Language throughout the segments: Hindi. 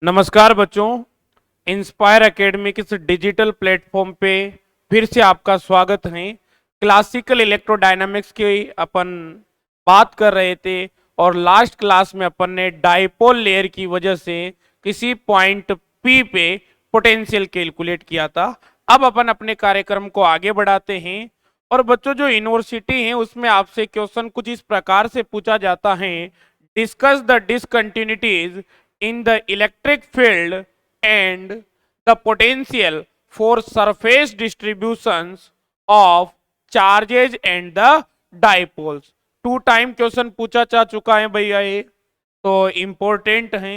नमस्कार बच्चों। इंस्पायर एकेडमी के इस डिजिटल प्लेटफॉर्म पे फिर से आपका स्वागत है। क्लासिकल इलेक्ट्रोडायनामिक्स की अपन बात कर रहे थे और लास्ट क्लास में अपन ने डाइपोल लेयर की वजह से किसी पॉइंट पी पे पोटेंशियल कैलकुलेट किया था। अब अपन अपने कार्यक्रम को आगे बढ़ाते हैं और बच्चों जो यूनिवर्सिटी है उसमें आपसे क्वेश्चन कुछ इस प्रकार से पूछा जाता है। Discuss the discontinuities in the electric field and the potential for surface distributions of charges and the dipoles। 2 time question पूछा जा चुका है भैया, ये तो इंपॉर्टेंट है,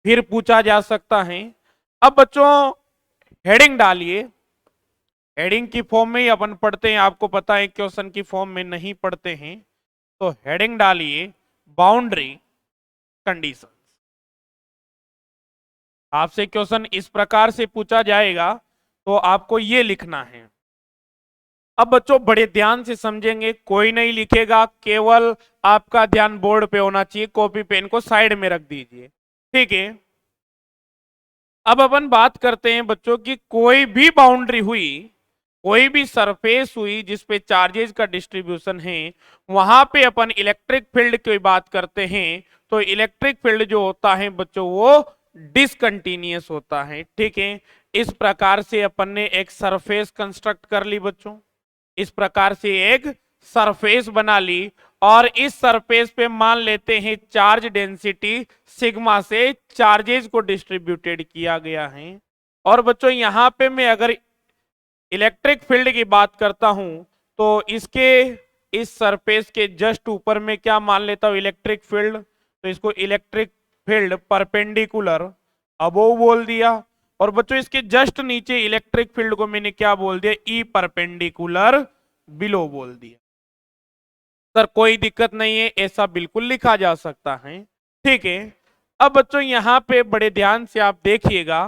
फिर पूछा जा सकता है। अब बच्चों हेडिंग डालिए। हेडिंग की फॉर्म में ही अपन पढ़ते हैं, आपको पता है क्वेश्चन की फॉर्म में नहीं पढ़ते हैं, तो हेडिंग डालिए बाउंड्री कंडीशन। आपसे क्वेश्चन इस प्रकार से पूछा जाएगा तो आपको ये लिखना है। अब बच्चों बड़े ध्यान से समझेंगे, कोई नहीं लिखेगा, केवल आपका ध्यान बोर्ड पे होना चाहिए। कॉपी पेन को साइड में रख दीजिए, ठीक है। अब अपन बात करते हैं बच्चों की कोई भी बाउंड्री हुई, कोई भी सरफेस हुई जिसपे चार्जेस का डिस्ट्रीब्यूशन है, वहां पे अपन इलेक्ट्रिक फील्ड की बात करते हैं। तो इलेक्ट्रिक फील्ड जो होता है बच्चों वो डिसकंटिन्यूअस होता है, ठीक है। इस प्रकार से अपन ने एक सरफेस कंस्ट्रक्ट कर ली बच्चों, इस प्रकार से एक सरफेस बना ली और इस सरफेस पे मान लेते हैं चार्ज डेंसिटी सिग्मा से चार्जेस को डिस्ट्रीब्यूटेड किया गया है। और बच्चों यहां पे मैं अगर इलेक्ट्रिक फील्ड की बात करता हूं तो इसके इस सरफेस के जस्ट ऊपर में क्या मान लेता हूं इलेक्ट्रिक फील्ड, तो इसको इलेक्ट्रिक फील्ड परपेंडिकुलर अबोव बोल दिया। और बच्चों इसके जस्ट नीचे इलेक्ट्रिक फील्ड को मैंने क्या बोल दिया, ई परपेंडिकुलर बिलो बोल दिया। सर कोई दिक्कत नहीं है, ऐसा बिल्कुल लिखा जा सकता है, ठीक है। अब बच्चों यहां पे बड़े ध्यान से आप देखिएगा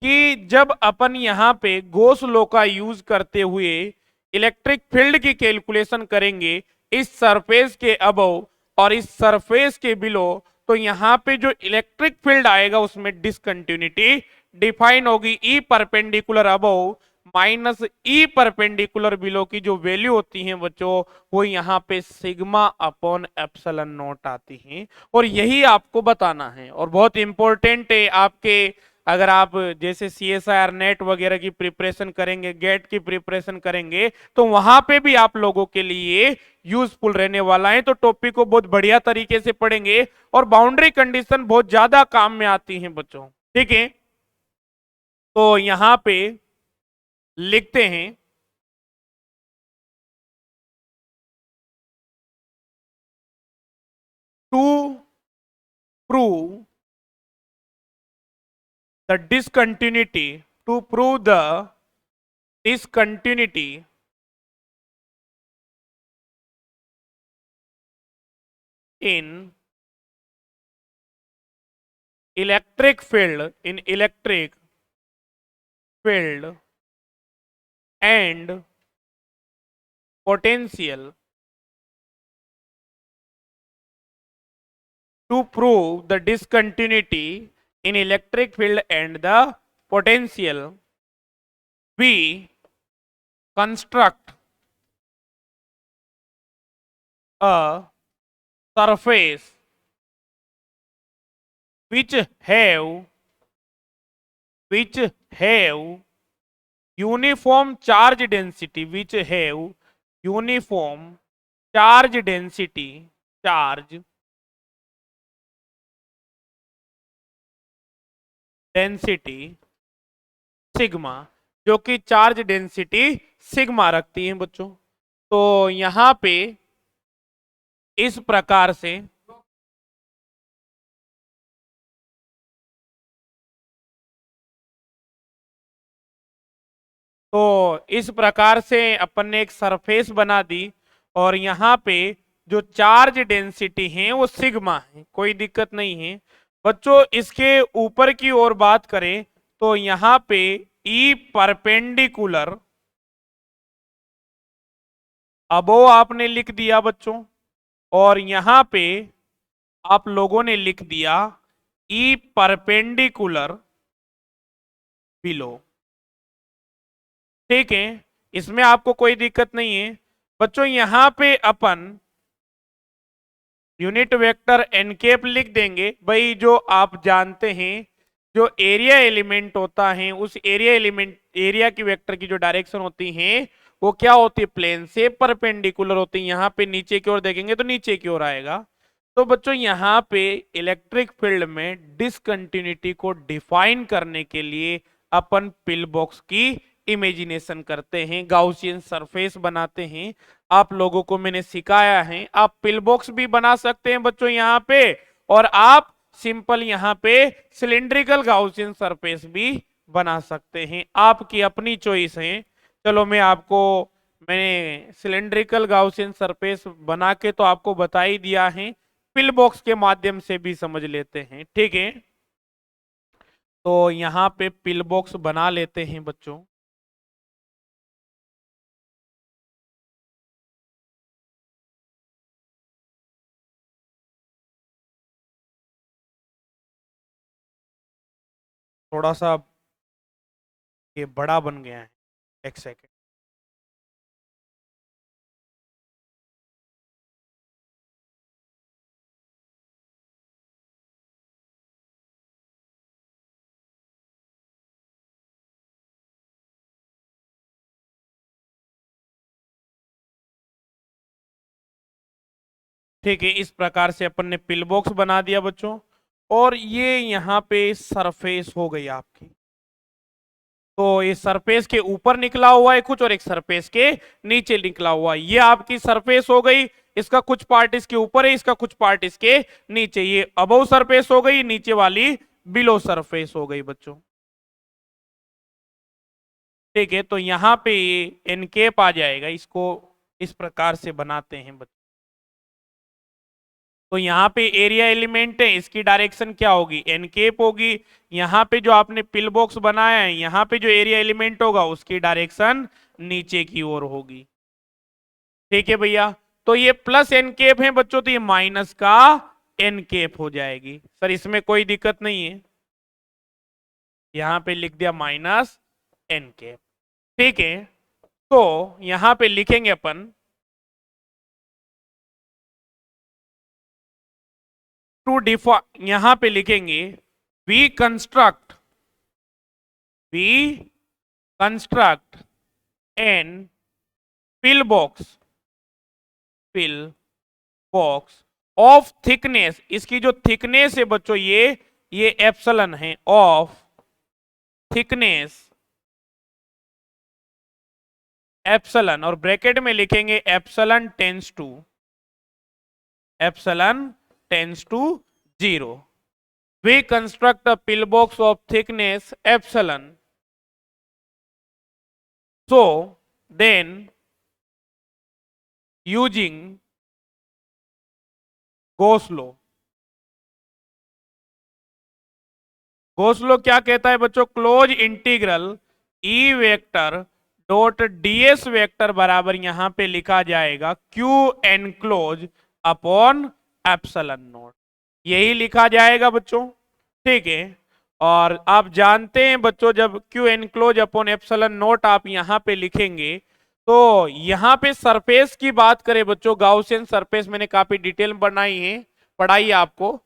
कि जब अपन यहां पे गॉस लॉ का यूज करते हुए इलेक्ट्रिक फील्ड की कैलकुलेशन करेंगे इस सरफेस के अबव और इस सरफेस के बिलो, तो यहां पे जो इलेक्ट्रिक फील्ड आएगा उसमें डिसकंटिन्यूटी डिफाइन होगी। E perpendicular above minus E perpendicular below की जो वैल्यू होती है बच्चों वो यहाँ पे सिग्मा अपॉन एप्सिलॉन नॉट आती है। और यही आपको बताना है और बहुत इंपॉर्टेंट है आपके, अगर आप जैसे CSIR नेट वगैरह की प्रिपरेशन करेंगे, गेट की प्रिपरेशन करेंगे, तो वहां पे भी आप लोगों के लिए यूजफुल रहने वाला है। तो टॉपिक को बहुत बढ़िया तरीके से पढ़ेंगे और बाउंड्री कंडीशन बहुत ज्यादा काम में आती है बच्चों, ठीक है। तो यहां पे लिखते हैं to prove the discontinuity, to prove the discontinuity in electric field, in electric field and potential, to prove the discontinuity in electric field and the potential, we construct a surface which have uniform charge density, which have uniform charge density, charge density sigma, जो कि चार्ज डेंसिटी सिग्मा रखती है बच्चों। तो यहां पे इस प्रकार से अपन ने एक सरफेस बना दी और यहां पे जो चार्ज डेंसिटी है वो सिग्मा है, कोई दिक्कत नहीं है बच्चों। इसके ऊपर की ओर बात करें तो यहां पे ई परपेंडिकुलर अबो आपने लिख दिया बच्चों, और यहां पे आप लोगों ने लिख दिया ई परपेंडिकुलर बिलो। ठीक है, इसमें आपको कोई दिक्कत नहीं है बच्चों। यहां पे अपन यूनिट वेक्टर एन कैप लिख देंगे भाई। जो आप जानते हैं जो एरिया एलिमेंट होता है उस एरिया की वेक्टर की जो डायरेक्शन होती है वो क्या होती है, प्लेन से परपेंडिकुलर होती है। यहाँ पे नीचे की ओर देखेंगे तो नीचे की ओर आएगा। तो बच्चों यहाँ पे इलेक्ट्रिक फील्ड में डिसकंटिन्यूटी को डिफाइन करने के लिए अपन पिल बॉक्स की इमेजिनेशन करते हैं, गाउसियन सरफेस बनाते हैं। आप लोगों को मैंने सिखाया है आप पिल बॉक्स भी बना सकते हैं बच्चों यहाँ पे, और आप सिंपल यहाँ पे सिलिंड्रिकल गाउसियन सरफेस भी बना सकते हैं, आपकी अपनी चॉइस है। चलो मैंने सिलिंड्रिकल गाउसियन सरफेस बना के तो आपको बता ही दिया है, पिल बॉक्स के माध्यम से भी समझ लेते हैं। ठीक है, तो यहाँ पे पिल बॉक्स बना लेते हैं बच्चों। थोड़ा सा ये बड़ा बन गया है, एक सेकेंड। ठीक है, इस प्रकार से अपन ने पिल बॉक्स बना दिया बच्चों, और ये यहाँ पे सरफेस हो गई आपकी। तो ये सरफेस के ऊपर निकला हुआ है कुछ, और एक सरफेस के नीचे निकला हुआ है, ये आपकी सरफेस हो गई। इसका कुछ पार्ट इसके ऊपर है, इसका कुछ पार्ट इसके नीचे। ये अबव सरफेस हो गई, नीचे वाली बिलो सरफेस हो गई बच्चों। ठीक है, तो यहाँ पे ये एनकेप आ जाएगा, इसको इस प्रकार से बनाते हैं बच्चों। तो यहाँ पे एरिया एलिमेंट है, इसकी डायरेक्शन क्या होगी, एनकेप होगी। यहाँ पे जो आपने पिल बॉक्स बनाया है यहाँ पे जो एरिया एलिमेंट होगा उसकी डायरेक्शन नीचे की ओर होगी। ठीक है भैया, तो ये प्लस एनकेप है बच्चों, तो ये माइनस का एनकेप हो जाएगी। सर इसमें कोई दिक्कत नहीं है, यहाँ पे लिख दिया माइनस एनकेप। ठीक है, तो यहाँ पे लिखेंगे अपन टू डिफाइन, यहां पे लिखेंगे we construct an pill box of thickness. इसकी जो थिकनेस है बच्चों ये एप्सलन है, ऑफ थिकनेस एप्सलन, और ब्रैकेट में लिखेंगे epsilon tends to 0। We construct a pillbox of thickness epsilon. So then using Gauss law क्या कहता है बच्चों, क्लोज इंटीग्रल ई वेक्टर डॉट डीएस वेक्टर बराबर यहां पे लिखा जाएगा Q enclose upon epsilon naught, यही लिखा जाएगा बच्चों। ठीक है, और आप जानते हैं बच्चों जब Q enclose upon epsilon naught आप यहां पे लिखेंगे तो यहां पे सरफेस की बात करें बच्चों, गाउसियन सरफेस मैंने काफी डिटेल बनाई है, पढ़ाई आपको,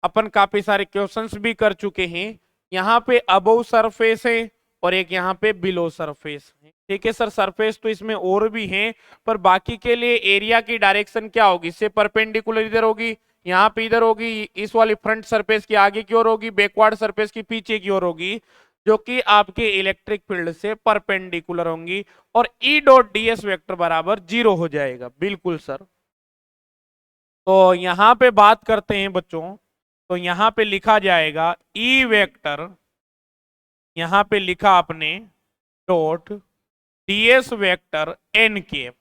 अपन काफी सारे क्वेश्चंस भी कर चुके हैं। यहाँ पे अबव सरफेस है और एक यहाँ पे बिलो सरफेस है। ठीक है सर, सरफेस तो इसमें और भी हैं, पर बाकी के लिए एरिया की डायरेक्शन क्या होगी, इससे परपेंडिकुलर इधर होगी, यहाँ पे इधर होगी, इस वाली फ्रंट सरफेस की आगे की ओर होगी, बैकवर्ड सरफेस की पीछे की ओर होगी, जो कि आपके इलेक्ट्रिक फील्ड से परपेंडिकुलर होंगी, और E dot D S vector बराबर 0 हो जाएगा। बिल्कुल सर, तो यहाँ पे बात करते हैं बच्चों, तो यहां पे लिखा जाएगा ई वेक्टर, यहां पे लिखा आपने dot ds vector n cap,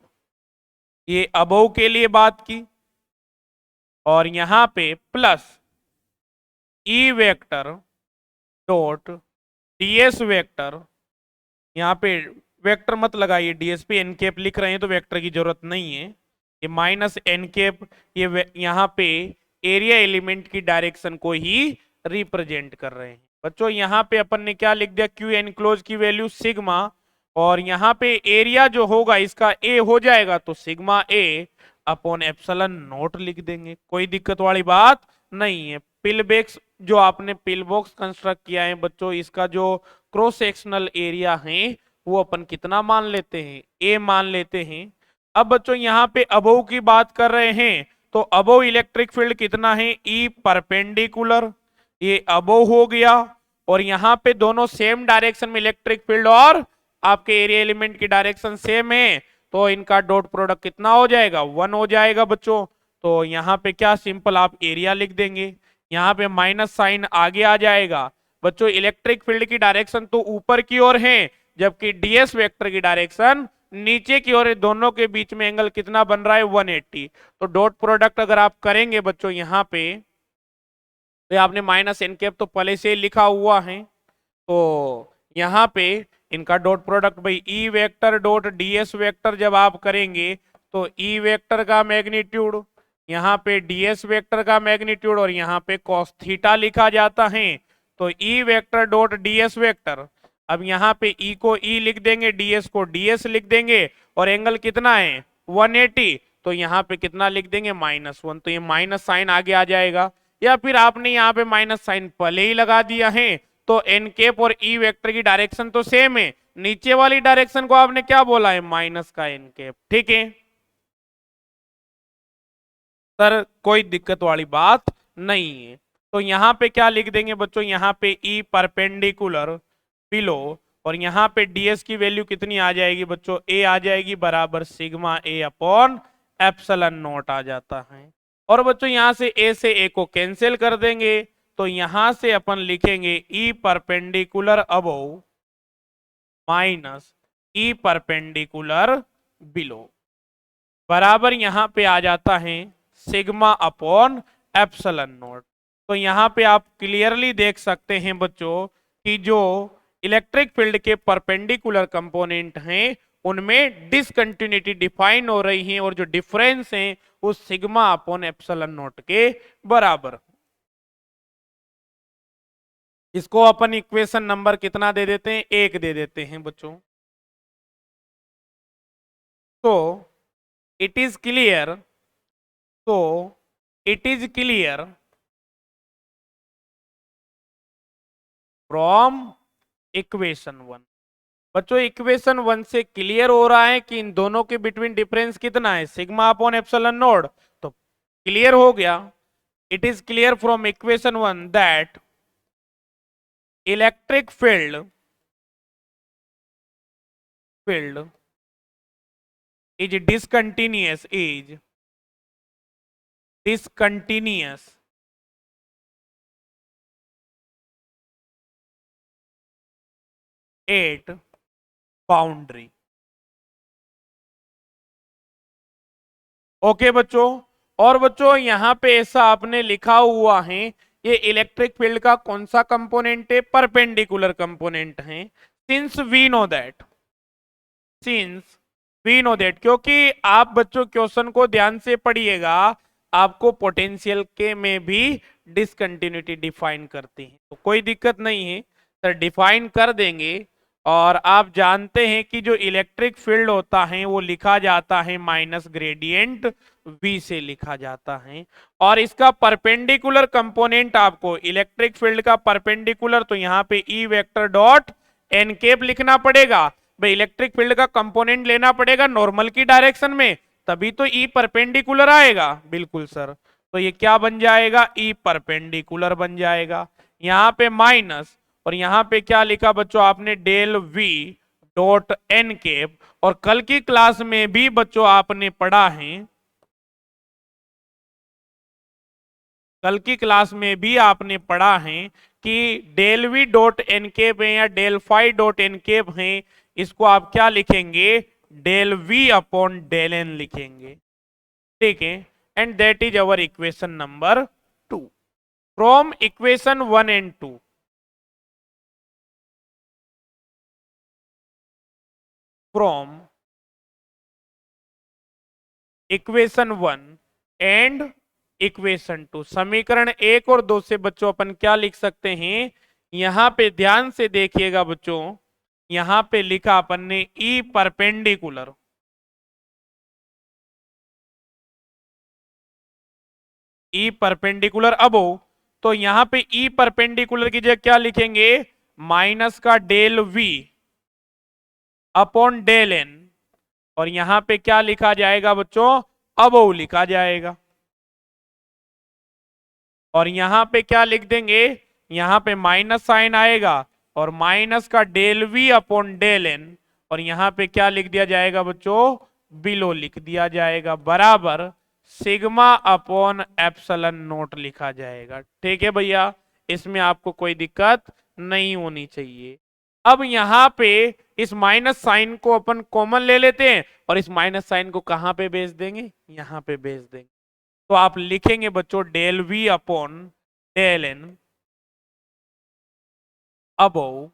ये अबव के लिए बात की, और यहां पे plus E vector dot ds vector, यहां पे वेक्टर मत लगाइए, डीएस पे एन कैप लिख रहे हैं तो वेक्टर की जरूरत नहीं है, ये माइनस एन कैप, ये यहां पे एरिया एलिमेंट की डायरेक्शन को ही रिप्रेजेंट कर रहे हैं। बच्चों यहाँ पे अपन ने क्या लिख दिया, क्यू एनक्लोज की वैल्यू सिग्मा, और यहाँ पे एरिया जो होगा इसका ए हो जाएगा, तो sigma A upon epsilon not लिख देंगे। कोई दिक्कत वाली बात नहीं है। पिलबॉक्स जो आपने पिलबॉक्स कंस्ट्रक्ट किया है बच्चों, इसका जो क्रॉस सेक्शनल एरिया है वो अपन कितना मान लेते हैं, ए मान लेते हैं। अब बच्चों यहाँ पे अबोव की बात कर रहे हैं, तो अबोव इलेक्ट्रिक फील्ड कितना है, ई परपेंडिकुलर, ये अबोव हो गया। और यहाँ पे दोनों सेम डायरेक्शन में इलेक्ट्रिक फील्ड और आपके एरिया एलिमेंट की डायरेक्शन सेम है, तो इनका डॉट प्रोडक्ट कितना हो जाएगा, 1 हो जाएगा बच्चों। तो यहाँ पे क्या सिंपल आप एरिया लिख देंगे, यहाँ पे माइनस साइन आगे आ जाएगा। बच्चों इलेक्ट्रिक फील्ड की डायरेक्शन तो ऊपर की ओर है, जबकि डीएस वेक्टर की डायरेक्शन नीचे की ओर है। दोनों के बीच में एंगल कितना बन रहा है, 180। तो डॉट प्रोडक्ट अगर आप करेंगे बच्चों यहाँ पे, तो आपने माइनस एन कैप तो पहले से लिखा हुआ है, तो यहाँ पे इनका डॉट प्रोडक्ट भाई ई वेक्टर डॉट डीएस वेक्टर जब आप करेंगे, तो ई वेक्टर का मैग्नीट्यूड, यहाँ पे डीएस वेक्टर का मैग्नीट्यूड, और यहाँ पे कॉस थीटा लिखा जाता है। तो ई वेक्टर डॉट डीएस वेक्टर, अब यहाँ पे ई को ई लिख देंगे, डीएस को डीएस लिख देंगे, और एंगल कितना है 180, तो यहाँ पे कितना लिख देंगे -1, तो ये माइनस साइन आगे आ जाएगा। या फिर आपने यहाँ पे माइनस साइन पहले ही लगा दिया है, तो एन कैप और ई वेक्टर की डायरेक्शन तो सेम है, नीचे वाली डायरेक्शन को आपने क्या बोला है, माइनस का एन कैप। ठीक है सर, कोई दिक्कत वाली बात नहीं है। तो यहाँ पे क्या लिख देंगे बच्चों, यहाँ पे ई परपेंडिकुलर बिलो, और यहाँ पे डीएस की वैल्यू कितनी आ जाएगी बच्चों, ए आ जाएगी बराबर sigma A upon epsilon naught आ जाता है। और बच्चों यहाँ से ए को कैंसिल कर देंगे, तो यहां से अपन लिखेंगे E perpendicular above minus E perpendicular below बराबर यहां पे आ जाता है सिग्मा अपॉन एप्सिलॉन नॉट। तो यहां पे आप क्लियरली देख सकते हैं बच्चों कि जो इलेक्ट्रिक फील्ड के परपेंडिकुलर कंपोनेंट हैं उनमें डिसकंटिन्यूटी डिफाइन हो रही है, और जो डिफरेंस है वो सिग्मा अपॉन एप्सिलॉन नॉट के बराबर। इसको अपन इक्वेशन नंबर कितना दे देते हैं, 1 दे देते हैं बच्चों। तो इट इज क्लियर, तो it is clear from equation 1। बच्चों इक्वेशन 1 से क्लियर हो रहा है कि इन दोनों के बिटवीन डिफरेंस कितना है, सिग्मा अपॉन एप्सिलॉन नॉट। तो क्लियर हो गया, it is clear from equation 1 that electric field is discontinuous at boundary. Okay बच्चों, और बच्चों यहां पे ऐसा आपने लिखा हुआ है, ये इलेक्ट्रिक फील्ड का कौन सा कंपोनेंट है, परपेंडिकुलर कंपोनेंट है। सिंस वी नो दैट, क्योंकि आप बच्चों क्वेश्चन को ध्यान से पढ़िएगा, आपको पोटेंशियल के में भी डिसकंटिन्यूटी डिफाइन करती है, तो कोई दिक्कत नहीं है सर, डिफाइन कर देंगे। और आप जानते हैं कि जो इलेक्ट्रिक फील्ड होता है वो लिखा जाता है माइनस ग्रेडियंट v से लिखा जाता है, और इसका परपेंडिकुलर कंपोनेंट आपको इलेक्ट्रिक फील्ड का परपेंडिकुलर, तो यहाँ पे E vector dot n cap लिखना पड़ेगा भाई, इलेक्ट्रिक फील्ड का कंपोनेंट लेना पड़ेगा नॉर्मल की डायरेक्शन में, तभी तो ई परपेंडिकुलर आएगा। बिल्कुल सर, तो ये क्या बन जाएगा, ई परपेंडिकुलर बन जाएगा, यहाँ पे माइनस, और यहाँ पे क्या लिखा बच्चों आपने, del V dot n cap. और कल की क्लास में भी बच्चों आपने पढ़ा है, कल की क्लास में भी आपने पढ़ा है कि del V dot n cap है या del phi dot n cap है, इसको आप क्या लिखेंगे, del V upon del n लिखेंगे। ठीक है, and that is our equation number 2 from equation 1 and 2। From equation 1 and equation 2। समीकरण 1 और 2 से बच्चों अपन क्या लिख सकते हैं, यहां पे ध्यान से देखिएगा बच्चों, यहां पे लिखा अपन ने ई परपेंडिकुलर, ई परपेंडिकुलर अबो, तो यहां पे ई परपेंडिकुलर की जगह क्या लिखेंगे, माइनस का del V upon del n, और यहां पे क्या लिखा जाएगा बच्चों, अबो लिखा जाएगा, और यहां पे क्या लिख देंगे, यहां पे माइनस साइन आएगा और माइनस का del V upon del n, और यहां पे क्या लिख दिया जाएगा बच्चों, बिलो लिख दिया जाएगा, बराबर सिग्मा अपॉन एप्सलन नोट लिखा जाएगा। ठीक है भैया, इसमें आपको कोई दिक्कत नहीं होनी चाहिए। अब यहां पे इस माइनस साइन को अपन कॉमन ले लेते हैं और इस माइनस साइन को कहां पे भेज देंगे, यहां पे भेज देंगे, तो आप लिखेंगे बच्चों del V upon del n above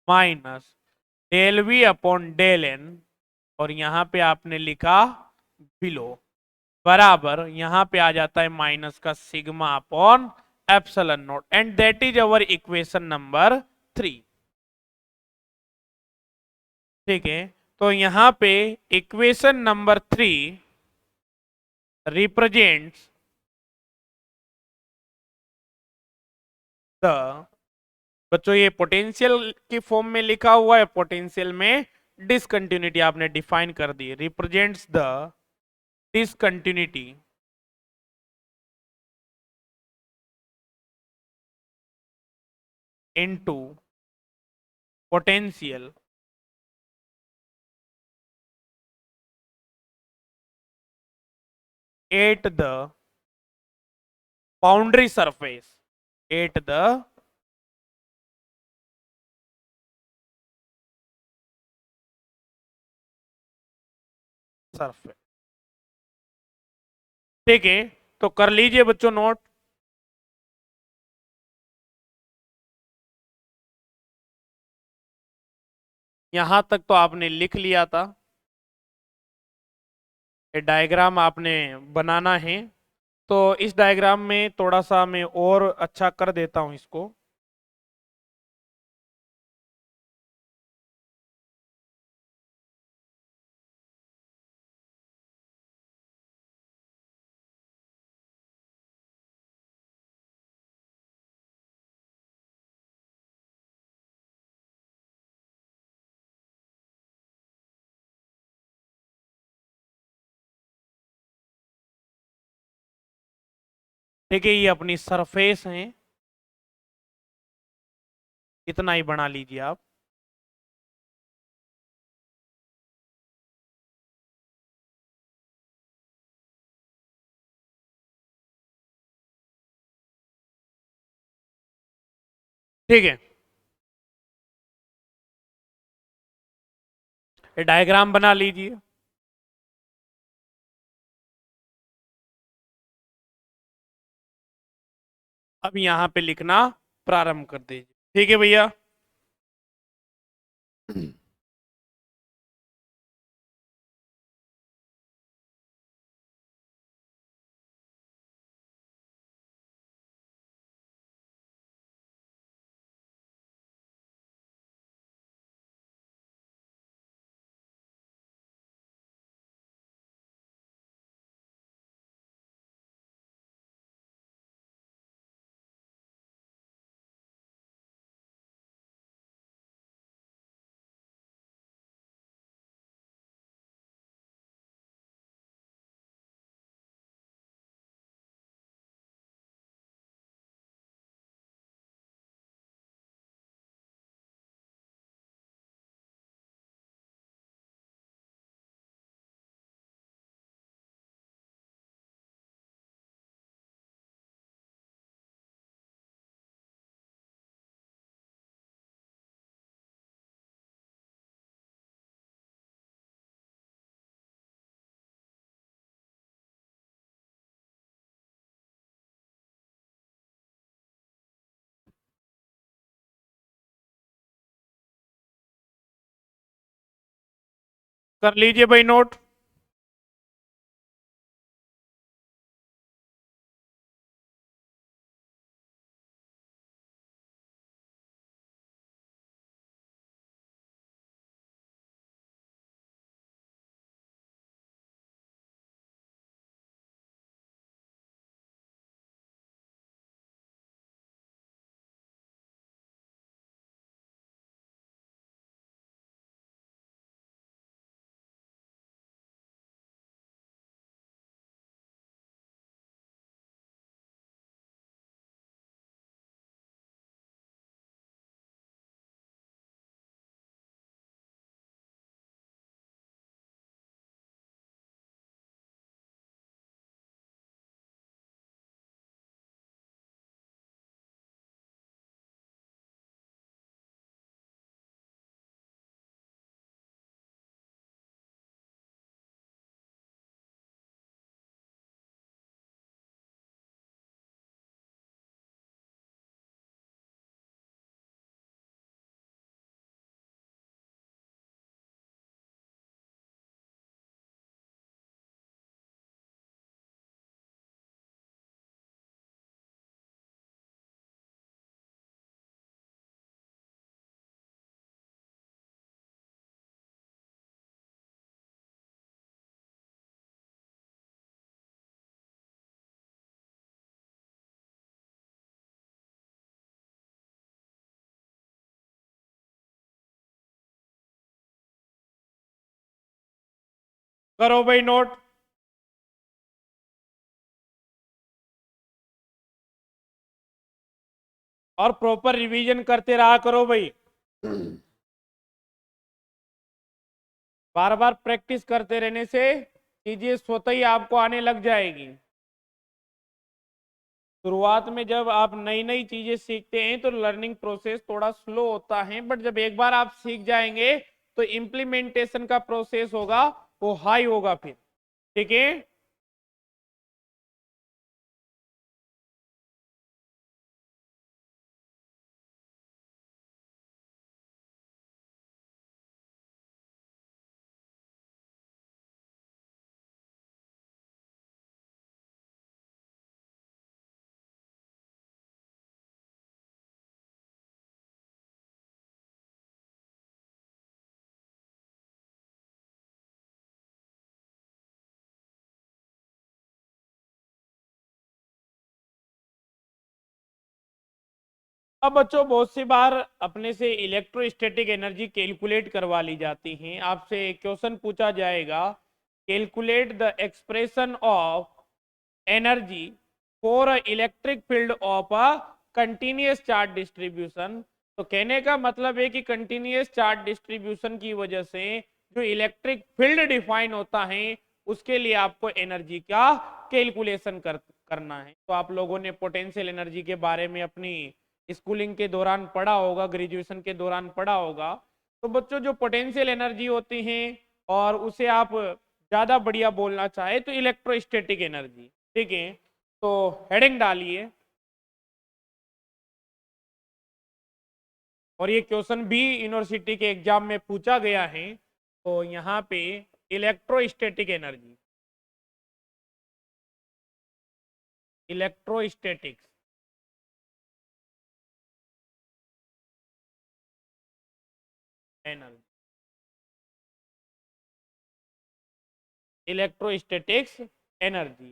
minus del V upon del n, और यहां पे आपने लिखा बिलो, बराबर यहां पे आ जाता है माइनस का sigma upon epsilon not, and that is our equation number 3। ठीक है, तो यहां पे इक्वेशन नंबर 3 रिप्रेजेंट्स द, बच्चों ये पोटेंशियल की फॉर्म में लिखा हुआ है, पोटेंशियल में डिसकंटिन्यूटी आपने डिफाइन कर दी, represents the discontinuity into potential at the boundary surface, at the surface. ठीक है, तो कर लीजिए बच्चों नोट। यहां तक तो आपने लिख लिया था, ये डायग्राम आपने बनाना है, तो इस डायग्राम में थोड़ा सा मैं और अच्छा कर देता हूं इसको। ठीक है, ये अपनी सरफेस है, इतना ही बना लीजिए आप। ठीक है, ये डायग्राम बना लीजिए। अब यहां पे लिखना प्रारंभ कर दीजिए। ठीक है भैया। कर लीजिए भाई नोट। करो भाई नोट। और प्रॉपर रिवीजन करते रहा करो भाई। बार बार प्रैक्टिस करते रहने से चीजें स्वतः ही आपको आने लग जाएगी। शुरुआत में जब आप नई नई चीजें सीखते हैं तो लर्निंग प्रोसेस थोड़ा स्लो होता है, बट जब एक बार आप सीख जाएंगे तो इम्प्लीमेंटेशन का प्रोसेस होगा वो हाई होगा फिर। ठीक है। अब बच्चों बहुत सी बार अपने से इलेक्ट्रोस्टैटिक एनर्जी कैलकुलेट करवा ली जाती है। आपसे एक क्वेश्चन पूछा जाएगा, calculate the expression of energy for a electric field of a continuous charge distribution. तो कहने का मतलब है कि कंटिन्यूअस चार्ज डिस्ट्रीब्यूशन की वजह से जो इलेक्ट्रिक फील्ड डिफाइन होता है उसके लिए आपको एनर्जी का कैलकुलेशन करना है। तो आप लोगों ने पोटेंशियल एनर्जी के बारे में अपनी स्कूलिंग के दौरान पढ़ा होगा, ग्रेजुएशन के दौरान पढ़ा होगा। तो बच्चों जो पोटेंशियल एनर्जी होती है और उसे आप ज्यादा बढ़िया बोलना चाहे तो इलेक्ट्रोस्टैटिक एनर्जी। ठीक है, तो हेडिंग डालिए। और ये क्वेश्चन भी यूनिवर्सिटी के एग्जाम में पूछा गया है। तो यहाँ पे electrostatic energy, electrostatics energy, electrostatics energy.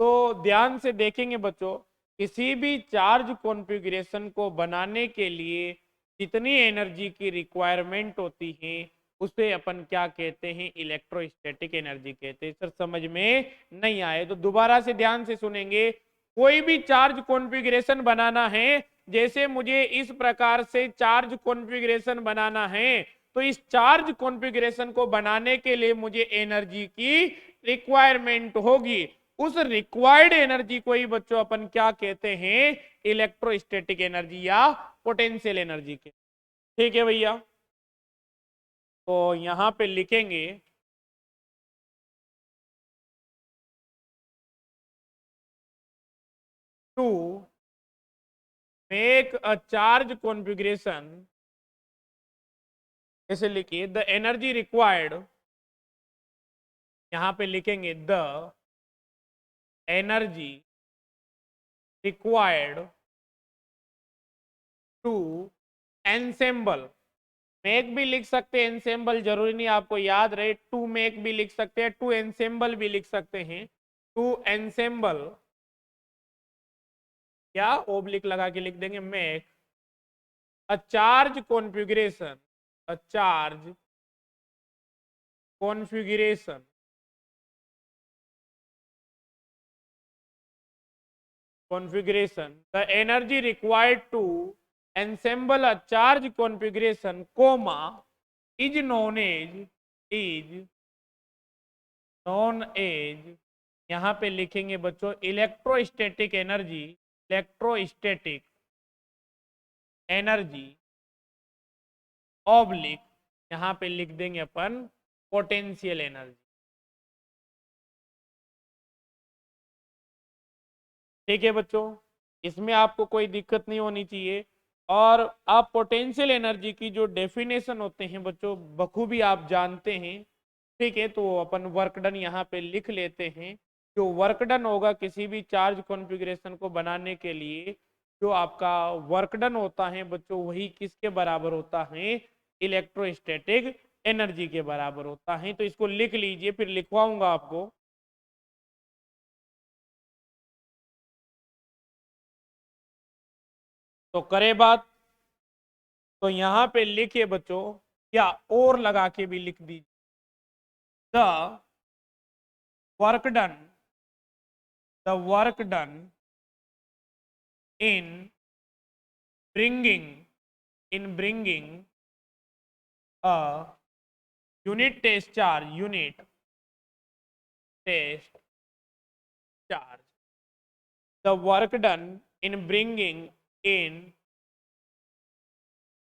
तो ध्यान से देखेंगे बच्चों, किसी भी चार्ज कॉन्फ़िगरेशन को बनाने के लिए जितनी एनर्जी की रिक्वायरमेंट होती है उसे अपन क्या कहते हैं, इलेक्ट्रोस्टैटिक एनर्जी कहते हैं। सर समझ में नहीं आए तो दोबारा से ध्यान से सुनेंगे। कोई भी चार्ज कॉन्फ़िगरेशन बनाना है, जैसे मुझे इस प्रकार से चार्ज कॉन्फ़िगरेशन बनाना है, तो इस चार्ज कॉन्फ़िगरेशन को बनाने के लिए मुझे एनर्जी की रिक्वायरमेंट होगी। उस रिक्वायर्ड एनर्जी को ही बच्चों अपन क्या कहते हैं, इलेक्ट्रोस्टैटिक एनर्जी या पोटेंशियल एनर्जी के। ठीक है भैया, तो यहां पे लिखेंगे to make a charge configuration, ऐसे लिखिए द एनर्जी रिक्वायर्ड, यहां पे लिखेंगे the energy required to assemble. Make भी लिख सकते हैं, एनसेंबल जरूरी नहीं आपको याद रहे। टू मेक भी लिख सकते हैं, टू एनसेंबल भी लिख सकते हैं। टू एनसेंबल या ओब्लिक लगा के लिख देंगे, make a charge configuration, a charge configuration, configuration the energy required to ensemble a charge configuration comma is known as यहां पे लिखेंगे बच्चों electrostatic energy, electrostatic energy oblique, यहां पे लिख देंगे अपन पोटेंशियल एनर्जी। ठीक है बच्चों, इसमें आपको कोई दिक्कत नहीं होनी चाहिए। और आप पोटेंशियल एनर्जी की जो डेफिनेशन होते हैं बच्चों बखूबी आप जानते हैं। ठीक है, तो अपन वर्क डन यहाँ पे लिख लेते हैं। जो वर्क डन होगा किसी भी चार्ज कॉन्फ़िगरेशन को बनाने के लिए, जो आपका वर्क डन होता है बच्चों वही किसके बराबर होता है, इलेक्ट्रोस्टैटिक एनर्जी के बराबर होता है। तो इसको लिख लीजिए, फिर लिखवाऊंगा आपको। तो करे बात, तो यहां पे लिखिए बच्चों, या और लगा के भी लिख दीजिए, the work done, the work done in bringing a unit test charge, the work done in bringing in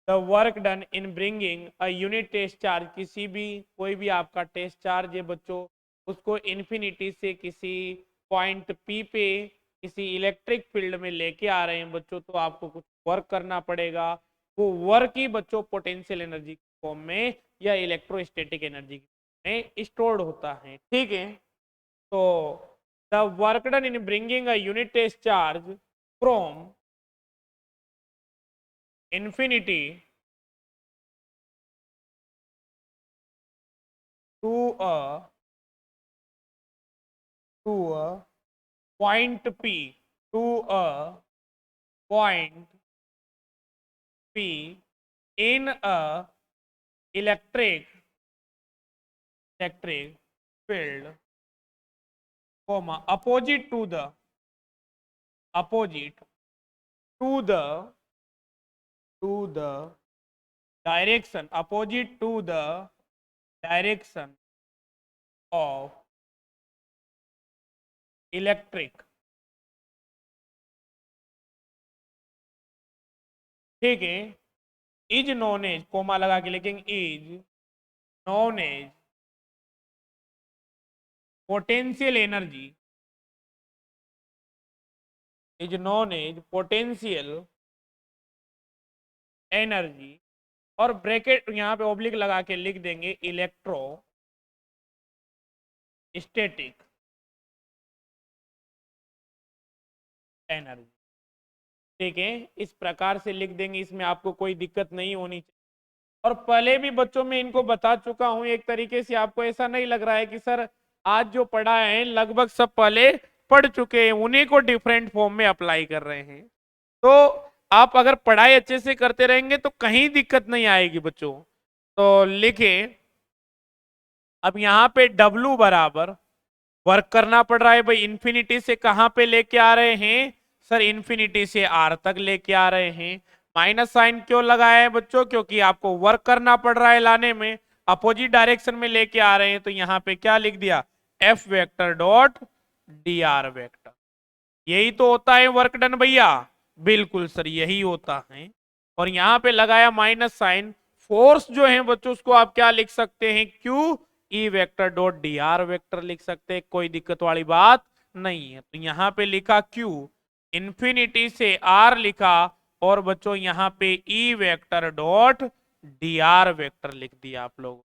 the work done in bringing a unit test charge, किसी भी कोई भी आपका टेस्ट चार्ज है बच्चों, उसको इन्फिनिटी से किसी पॉइंट पी पे किसी इलेक्ट्रिक फील्ड में लेके आ रहे हैं बच्चों, तो आपको कुछ वर्क करना पड़ेगा। वो वर्क ही बच्चों पोटेंशियल एनर्जी की फॉर्म में या इलेक्ट्रोस्टैटिक एनर्जी में स्टोर्ड होता है। ठीक है, तो the work done in bringing a unit test charge from infinity to a point P, to a point P in a electric field, comma opposite to the direction, opposite to the direction of electric, ठीक है, इज नोन एज, कोमा लगा के लिखेंगे, is known as potential energy, is known as potential energy, और ब्रैकेट यहां पे ओब्लिक लगा के लिख देंगे इलेक्ट्रो स्टैटिक एनर्जी। ठीक है, इस प्रकार से लिख देंगे, इसमें आपको कोई दिक्कत नहीं होनी चाहिए। और पहले भी बच्चों में इनको बता चुका हूं, एक तरीके से आपको ऐसा नहीं लग रहा है कि सर आज जो पढ़ा है लगभग सब पहले पढ़ चुके हैं, उन्हीं को डिफरेंट फॉर्म में अप्लाई कर रहे हैं। तो आप अगर पढ़ाई अच्छे से करते रहेंगे तो कहीं दिक्कत नहीं आएगी बच्चों। तो लिखे, अब यहां पे W बराबर वर्क करना पड़ रहा है भाई, इंफिनिटी से कहां पे लेके आ रहे हैं सर, इंफिनिटी से R तक लेके आ रहे हैं। माइनस साइन क्यों लगाया है बच्चों, क्योंकि आपको वर्क करना पड़ रहा है लाने में, अपोजिट डायरेक्शन में लेके आ रहे हैं, तो यहां पे क्या लिख दिया, F vector dot dr vector. यही तो होता है वर्क डन भैया, बिल्कुल सर यही होता है। और यहां पे लगाया माइनस साइन, फोर्स जो है बच्चों उसको आप क्या लिख सकते हैं, Q E vector dot d r vector लिख सकते हैं, कोई दिक्कत वाली बात नहीं है। तो यहां पे लिखा क्यू, इंफिनिटी से आर लिखा, और बच्चों यहां पे E vector dot d r vector लिख दिया आप लोग।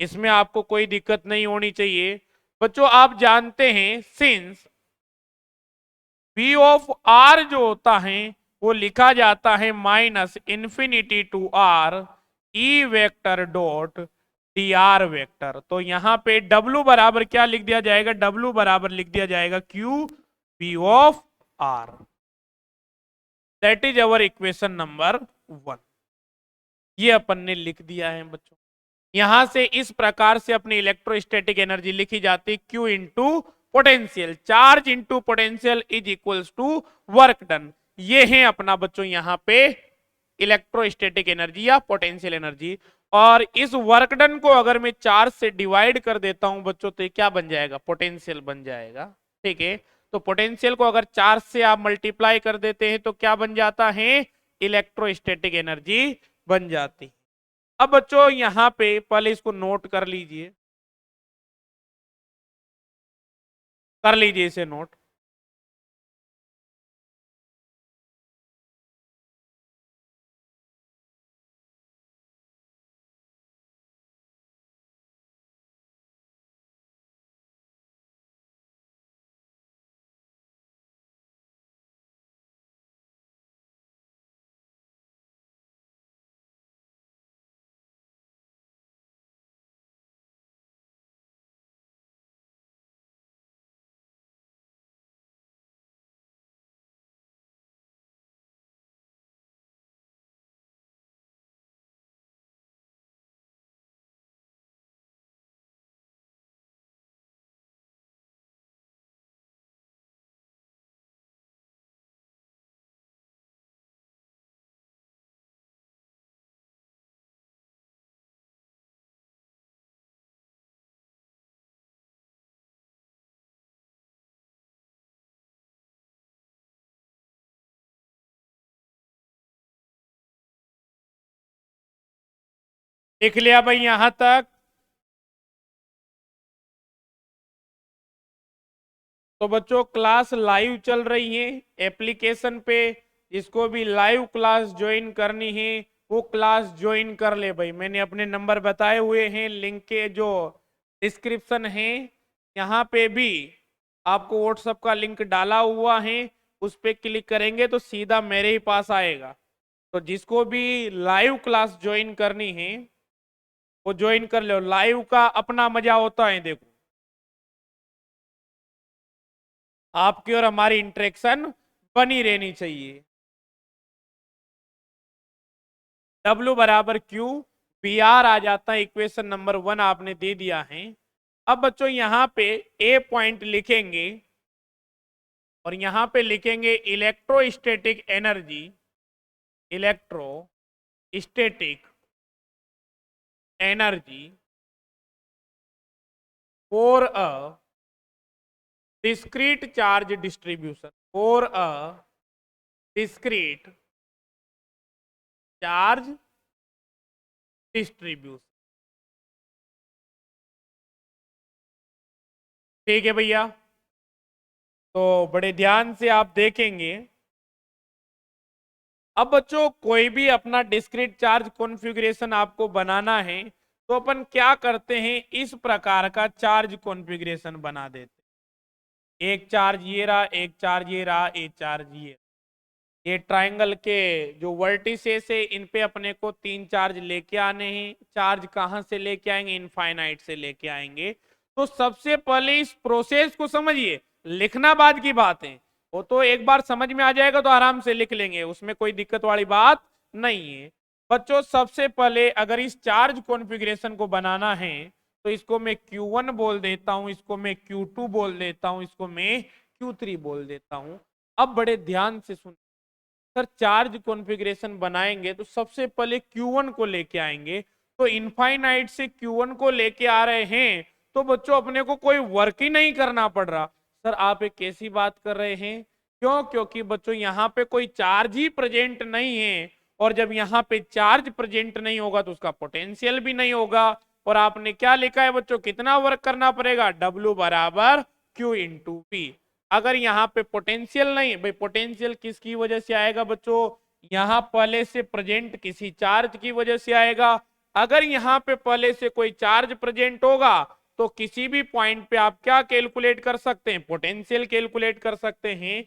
इसमें आपको कोई दिक्कत नहीं होनी चाहिए बच्चों। आप जानते हैं सिंस पी ऑफ आर जो होता है वो लिखा जाता है minus infinity to r E vector dot d r vector. तो यहां पे W बराबर क्या लिख दिया जाएगा, W बराबर लिख दिया जाएगा q p of r. That is our equation number 1। ये अपन ने लिख दिया है बच्चों। यहां से इस प्रकार से अपनी इलेक्ट्रोस्टैटिक एनर्जी लिखी जाती है, Q into potential, charge into potential is equals to work done. ये है अपना बच्चों यहां पे इलेक्ट्रोस्टैटिक एनर्जी या पोटेंशियल एनर्जी। और इस वर्क डन को अगर मैं चार्ज से डिवाइड कर देता हूं बच्चों, तो ये क्या बन जाएगा, पोटेंशियल बन जाएगा। ठीक है, तो पोटेंशियल को अगर चार्ज से आप मल्टीप्लाई कर देते हैं तो क्या बन जाता है, इलेक्ट्रोस्टैटिक एनर्जी बन जाती है। अब बच्चों यहां पे पहले इसको नोट कर लीजिए इसे नोट। लिख लिया भाई यहां तक? तो बच्चों क्लास लाइव चल रही है एप्लीकेशन पे। जिसको भी लाइव क्लास ज्वाइन करनी है वो क्लास ज्वाइन कर ले भाई। मैंने अपने नंबर बताए हुए हैं, लिंक के जो डिस्क्रिप्शन है यहाँ पे भी आपको व्हाट्सएप का लिंक डाला हुआ है। उस पे क्लिक करेंगे तो सीधा मेरे ही पास आएगा। तो जिसको भी लाइव क्लास ज्वाइन करनी है वो ज्वाइन कर लो। लाइव का अपना मजा होता है। देखो आपकी और हमारी इंटरेक्शन बनी रहनी चाहिए। W बराबर Q, बी आर आ जाता है। इक्वेशन नंबर 1 आपने दे दिया है। अब बच्चों यहां पे A पॉइंट लिखेंगे और यहां पे लिखेंगे electrostatic energy, electrostatic energy for a discrete charge distribution, for a discrete charge distribution. ठीक है भैया। तो बड़े ध्यान से आप देखेंगे। अब बच्चों कोई भी अपना डिस्क्रीट चार्ज कॉन्फ़िगरेशन आपको बनाना है तो अपन क्या करते हैं, इस प्रकार का चार्ज कॉन्फ़िगरेशन बना देते हैं। एक चार्ज ये रहा, एक चार्ज ये रहा, एक चार्ज ये ट्रायंगल के जो वर्टिसेस है इन पे अपने को 3 चार्ज लेके आने हैं। चार्ज कहां से लेके आएंगे? इनफाइनाइट से लेके आएंगे। तो सबसे पहले इस प्रोसेस को समझिए, लिखना बाद की बात है। वो तो एक बार समझ में आ जाएगा तो आराम से लिख लेंगे, उसमें कोई दिक्कत वाली बात नहीं है। बच्चों सबसे पहले अगर इस चार्ज कॉन्फ़िगरेशन को बनाना है तो इसको मैं Q1 बोल देता हूं, इसको मैं Q2 बोल देता हूं, इसको मैं Q3 बोल देता हूं। अब बड़े ध्यान से सुन सर, चार्ज कॉन्फ़िगरेशन बनाएंगे तो सबसे पहले Q1 को लेके आएंगे। तो इनफाइनाइट से Q1 को लेके आ रहे हैं तो बच्चों अपने को कोई वर्क ही नहीं करना पड़ रहा। सर आप एक कैसी बात कर रहे हैं? क्यों? क्योंकि बच्चों यहाँ पे कोई चार्ज ही प्रेजेंट नहीं है। और जब यहाँ पे चार्ज प्रेजेंट नहीं होगा तो उसका पोटेंशियल भी नहीं होगा। और आपने क्या लिखा है बच्चों? कितना वर्क करना पड़ेगा? W बराबर Q इंटू पी। अगर यहाँ पे पोटेंशियल नहीं, भाई पोटेंशियल किसकी वजह से आएगा बच्चों? यहाँ पहले से प्रेजेंट किसी चार्ज की वजह से आएगा। अगर यहाँ पे पहले से कोई चार्ज प्रेजेंट होगा तो किसी भी पॉइंट पे आप क्या कैलकुलेट कर सकते हैं? पोटेंशियल कैलकुलेट कर सकते हैं।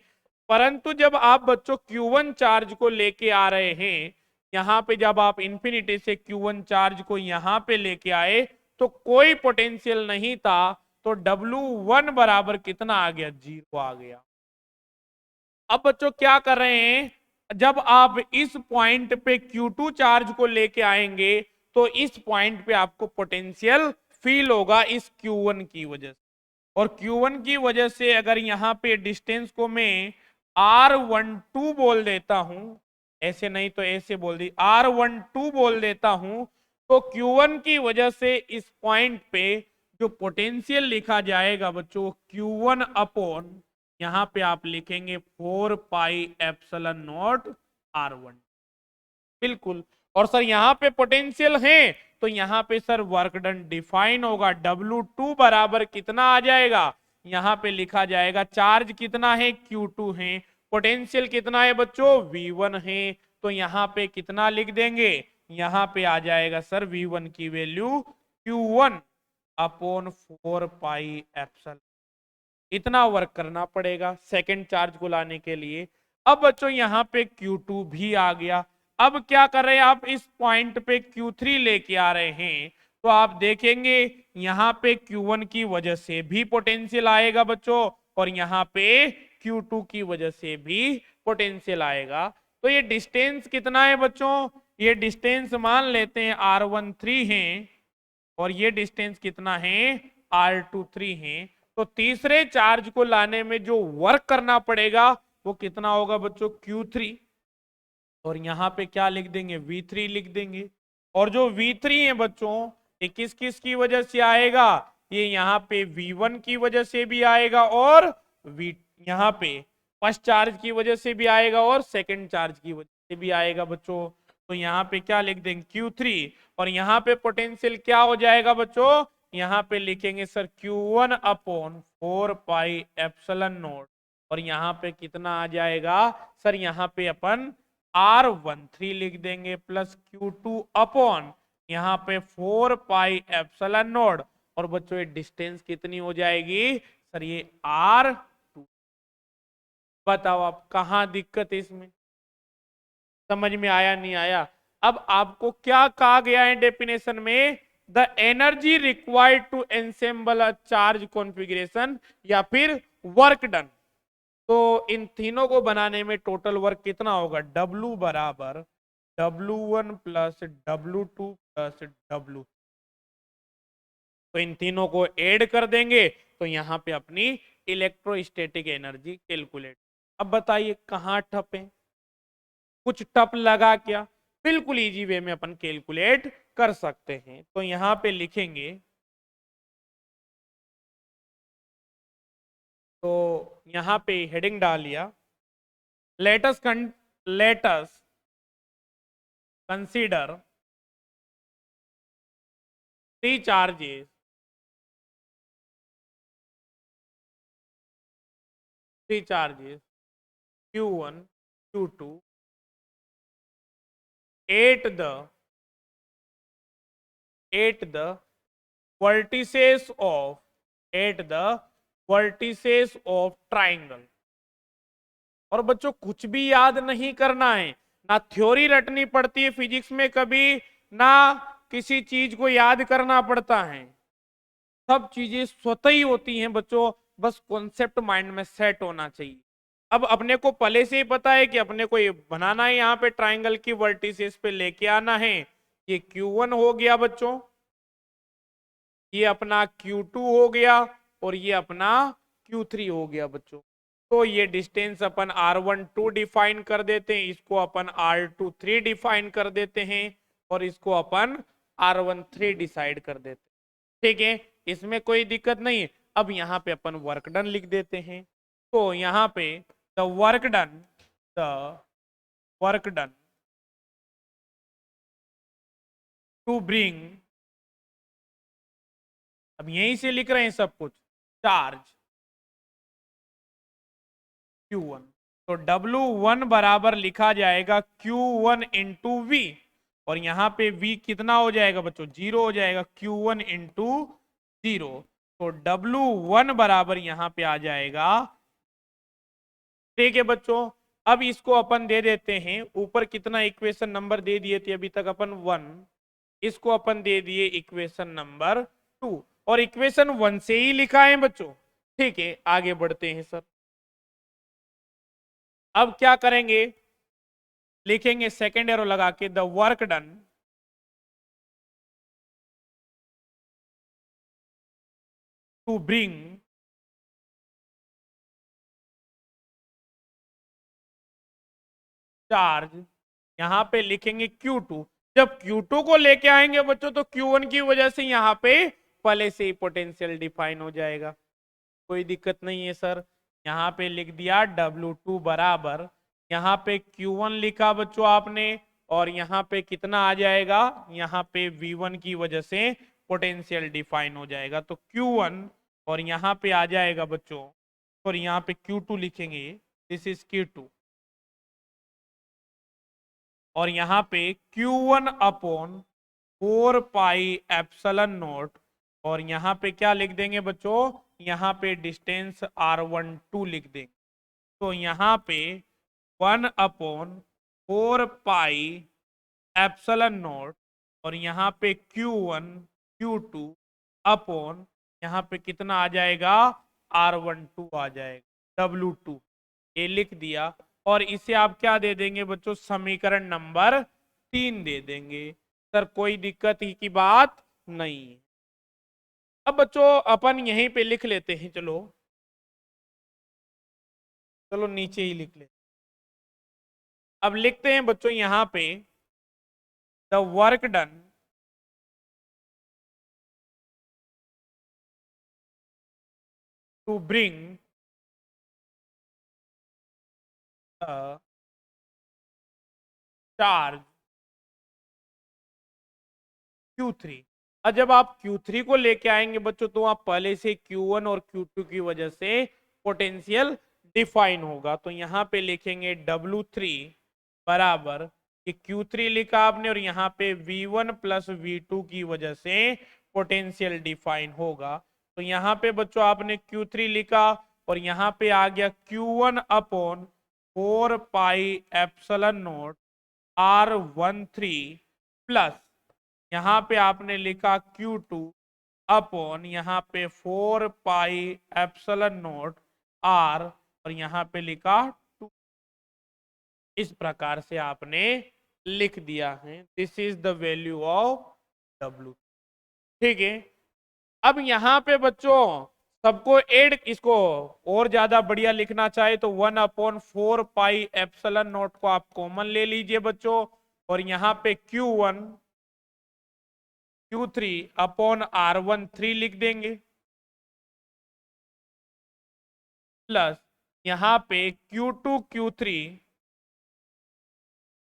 परंतु जब आप बच्चों Q1 चार्ज को लेके आ रहे हैं, यहाँ पे जब आप इंफिनिटी से Q1 चार्ज को यहाँ पे लेके आए तो कोई पोटेंशियल नहीं था। तो W1 बराबर कितना आ गया? 0 आ गया। अब बच्चों क्या कर रहे हैं, जब आप इस पॉइंट पे Q2 चार्ज को लेके आएंगे तो इस पॉइंट पे आपको पोटेंशियल फील होगा इस Q1 की वजह से। और Q1 की वजह से अगर यहाँ पे डिस्टेंस को मैं R12 बोल देता हूं, ऐसे नहीं तो ऐसे बोल दी, R12 बोल देता हूं, तो Q1 की वजह से इस पॉइंट पे जो पोटेंशियल लिखा जाएगा बच्चों Q1 अपॉन, यहां पे आप लिखेंगे 4 पाई एप्सिलॉन नॉट R1। बिल्कुल। और सर यहाँ पे पोटेंशियल है तो यहाँ पे सर वर्क डन डिफाइन होगा। W2 बराबर कितना आ जाएगा? यहाँ पे लिखा जाएगा चार्ज कितना है? Q2 है। पोटेंशियल कितना है बच्चों? V1 है। तो यहाँ पे कितना लिख देंगे? यहाँ पे आ जाएगा सर V1 की value Q1 upon 4 pi epsilon. इतना वर्क करना पड़ेगा सेकंड चार्ज को लाने के लिए। अब बच्चों यहाँ पे Q2 भी आ गया। अब क्या कर रहे हैं आप? इस पॉइंट पे Q3 लेके आ रहे हैं तो आप देखेंगे यहाँ पे Q1 की वजह से भी पोटेंशियल आएगा बच्चों, और यहाँ पे Q2 की वजह से भी पोटेंशियल आएगा। तो ये डिस्टेंस कितना है बच्चों? ये डिस्टेंस मान लेते हैं R13 है और ये डिस्टेंस कितना है? R23 है। तो तीसरे चार्ज को लाने में जो वर्क करना पड़ेगा वो कितना होगा बच्चों? Q3। और यहां पे क्या लिख देंगे? V3 लिख देंगे। और जो V3 है बच्चों ये किस किस की वजह से आएगा? ये यहाँ पे V1 की वजह से भी आएगा और यहाँ पे फर्स्ट चार्ज की वजह से भी आएगा और सेकंड चार्ज की वजह से भी आएगा बच्चों। तो यहाँ पे क्या लिख देंगे Q3, और यहाँ पे पोटेंशियल क्या हो जाएगा बच्चों, यहाँ पे लिखेंगे sir Q1 upon 4 pi epsilon not, और यहाँ पे कितना आ जाएगा सर, यहाँ पे अपन R13 लिख देंगे प्लस Q2 अपॉन यहाँ पे 4 पाई एप्सिलॉन नॉट, और बच्चों ये डिस्टेंस कितनी हो जाएगी सर, ये R2। बताओ आप कहाँ दिक्कत है इसमें, समझ में आया नहीं आया। अब आपको क्या कहा गया है डेफिनेशन में, the energy required to assemble a charge configuration, या फिर वर्क डन। तो इन तीनों को बनाने में टोटल वर्क कितना होगा, W बराबर W1 plus W2 plus W। तो इन तीनों को ऐड कर देंगे तो यहां पे अपनी इलेक्ट्रोस्टैटिक एनर्जी कैलकुलेट। अब बताइए कहां ठप है, कुछ टप लगा क्या, बिल्कुल इजी वे में अपन कैलकुलेट कर सकते हैं। तो यहां पे लिखेंगे, तो यहां पे हेडिंग डाल लिया, let's let's consider three charges, three charges Q1 Q2 at the vertices of at the vertices of triangle। और बच्चों कुछ भी याद नहीं करना है, ना थ्योरी रटनी पड़ती है फिजिक्स में कभी, ना किसी चीज को याद करना पड़ता है, सब चीजें स्वतः ही होती हैं बच्चों, बस कॉन्सेप्ट माइंड में सेट होना चाहिए। अब अपने को पहले से ही पता है कि अपने को ये बनाना है, यहाँ पे ट्राइंगल की वर्टिसेस पे लेके आना है। ये Q1 हो गया बच्चों, ये अपना Q2 हो गया, और ये अपना Q3 हो गया बच्चों। तो ये डिस्टेंस अपन R12 डिफाइन कर देते हैं, इसको अपन R23 डिफाइन कर देते हैं, और इसको अपन R13 डिसाइड कर देते हैं। ठीक है, इसमें कोई दिक्कत नहीं है। अब यहाँ पे अपन वर्क डन लिख देते हैं। तो यहाँ पे the work done, the work done to bring, अब यहीं से लिख रहे हैं सब कुछ, चार्ज Q1, तो W1 बराबर लिखा जाएगा Q1 इंटू वी, और यहां पे V कितना हो जाएगा बच्चों, 0 हो जाएगा, Q1 इंटू 0। तो W1 बराबर यहां पे आ जाएगा। ठीक है बच्चों, अब इसको अपन दे देते हैं, ऊपर कितना इक्वेशन नंबर दे दिए थे अभी तक अपन 1, इसको अपन दे दिए इक्वेशन नंबर 2, और इक्वेशन 1 से ही लिखा है बच्चों। ठीक है, आगे बढ़ते हैं सर। अब क्या करेंगे, लिखेंगे सेकेंड एरो लगा के, the work done to bring charge, यहां पे लिखेंगे Q2। जब Q2 को लेके आएंगे बच्चों तो Q1 की वजह से यहां पे पहले से ही पोटेंशियल डिफाइन हो जाएगा, कोई दिक्कत नहीं है सर। यहां पे लिख दिया W2 बराबर, यहां पे Q1 लिखा बच्चों आपने, और यहां पे कितना आ जाएगा, यहां पे V1 की वजह से पोटेंशियल डिफाइन हो जाएगा, तो Q1, और यहां पे आ जाएगा बच्चों, और यहां पे Q2 लिखेंगे, दिस इज Q2, और यहां पे Q1 upon 4 pi epsilon not, और यहां पे क्या लिख देंगे बच्चों, यहां पे डिस्टेंस R12 लिख देंगे। तो यहां पे 1/4 पाई एप्सिलॉन नॉट, और यहां पे Q1 Q2 अपॉन, यहां पे कितना आ जाएगा, R12 आ जाएगा, W2 ये लिख दिया, और इसे आप क्या दे देंगे बच्चों, समीकरण नंबर 3 दे देंगे। सर कोई दिक्कत ही की बात नहीं है। अब बच्चों अपन यहीं पे लिख लेते हैं, चलो चलो नीचे ही लिख ले। अब लिखते हैं बच्चों यहां पे, the work done to bring the charge Q3। और जब आप Q3 को लेके आएंगे बच्चों तो आप पहले से Q1 और Q2 की वजह से पोटेंशियल डिफाइन होगा, तो यहाँ पे लिखेंगे W3 बराबर कि Q3 लिखा आपने और यहाँ पे V1 प्लस V2 की वजह से पोटेंशियल डिफाइन होगा। तो यहाँ पे बच्चों आपने Q3 लिखा और यहाँ पे आ गया Q1 upon 4 pi epsilon not R13 plus यहाँ पे आपने लिखा Q2 अपॉन यहाँ पे 4 पाई एप्सिलॉन नॉट R और यहाँ पे लिखा 2। इस प्रकार से आपने लिख दिया है। This is the value of W। ठीक है, अब यहाँ पे बच्चों सबको ऐड, इसको और ज्यादा बढ़िया लिखना चाहे तो 1/4 पाई एप्सिलॉन नॉट को आप कॉमन ले लीजिए बच्चों और यहाँ पे Q1 Q3 अपॉन R13 लिख देंगे प्लस यहाँ पे Q2 Q3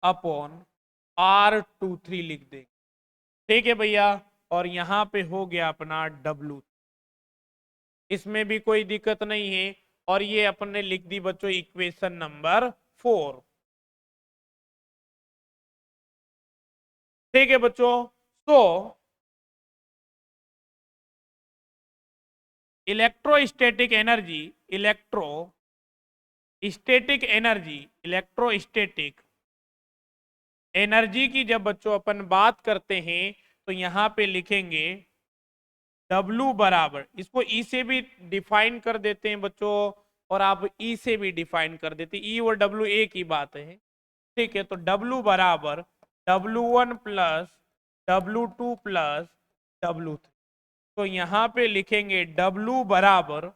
अपॉन R23 लिख देंगे। ठीक है भैया, और यहाँ पे हो गया अपना W। इसमें भी कोई दिक्कत नहीं है और ये अपने लिख दी बच्चों इक्वेशन नंबर 4। ठीक है बच्चों, तो इलेक्ट्रोस्टैटिक एनर्जी, इलेक्ट्रोस्टैटिक एनर्जी की जब बच्चों अपन बात करते हैं तो यहां पे लिखेंगे W बराबर, इसको E से भी डिफाइन कर देते हैं बच्चों और आप E से भी डिफाइन कर देते हैं, E और W एक ही बात है। ठीक है, तो W बराबर W1 plus W2 plus W3। तो यहाँ पे लिखेंगे W बराबर,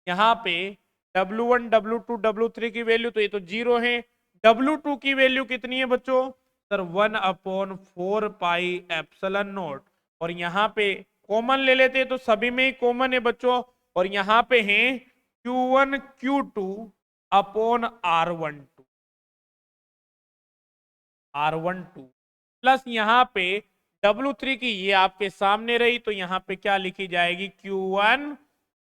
यहाँ पे W1 W2 W3 की वैल्यू तो ये तो 0 है, W2 की वैल्यू कितनी है बच्चों सर 1/4 पाई एप्सिलॉन नॉट और यहाँ पे कॉमन ले लेते हैं तो सभी में ही कॉमन है बच्चों और यहाँ पे है Q1 Q2 upon R12 plus यहाँ पे W3 की ये आपके सामने रही तो यहाँ पे क्या लिखी जाएगी Q1